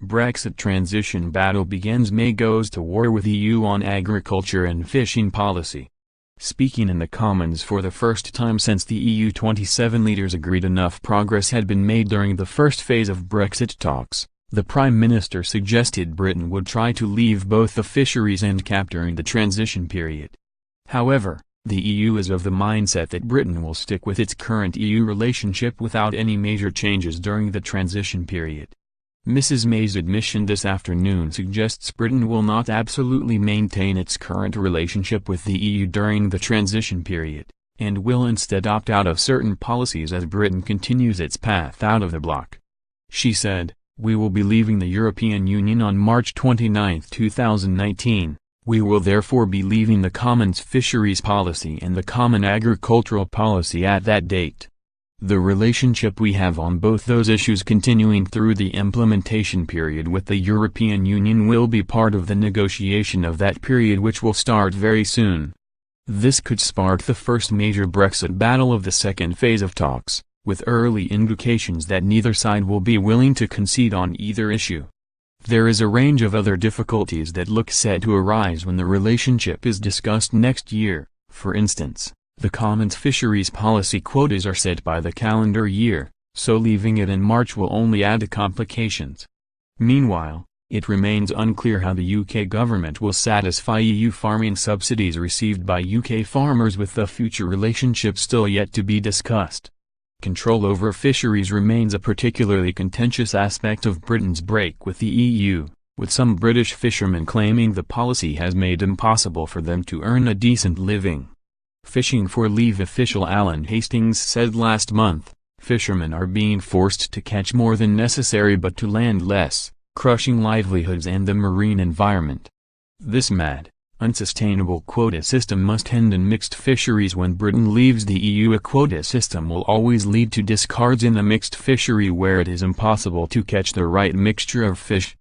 Brexit transition battle begins. May goes to war with EU on agriculture and fishing policy. Speaking in the Commons for the first time since the EU 27 leaders agreed enough progress had been made during the first phase of Brexit talks, the Prime Minister suggested Britain would try to leave both the fisheries and CAP during the transition period. However, the EU is of the mindset that Britain will stick with its current EU relationship without any major changes during the transition period. Mrs May's admission this afternoon suggests Britain will not absolutely maintain its current relationship with the EU during the transition period, and will instead opt out of certain policies as Britain continues its path out of the bloc. She said, "We will be leaving the European Union on March 29, 2019. We will therefore be leaving the Commons Fisheries Policy and the Common Agricultural Policy at that date. The relationship we have on both those issues continuing through the implementation period with the European Union will be part of the negotiation of that period, which will start very soon." This could spark the first major Brexit battle of the second phase of talks, with early indications that neither side will be willing to concede on either issue. There is a range of other difficulties that look set to arise when the relationship is discussed next year. For instance, the Commons Fisheries Policy quotas are set by the calendar year, so leaving it in March will only add to complications. Meanwhile, it remains unclear how the UK government will satisfy EU farming subsidies received by UK farmers, with the future relationship still yet to be discussed. Control over fisheries remains a particularly contentious aspect of Britain's break with the EU, with some British fishermen claiming the policy has made it impossible for them to earn a decent living. Fishing for leave official Alan Hastings said last month, "Fishermen are being forced to catch more than necessary but to land less, crushing livelihoods and the marine environment." This mad, unsustainable quota system must end in mixed fisheries. When Britain leaves the EU, a quota system will always lead to discards in a mixed fishery where it is impossible to catch the right mixture of fish.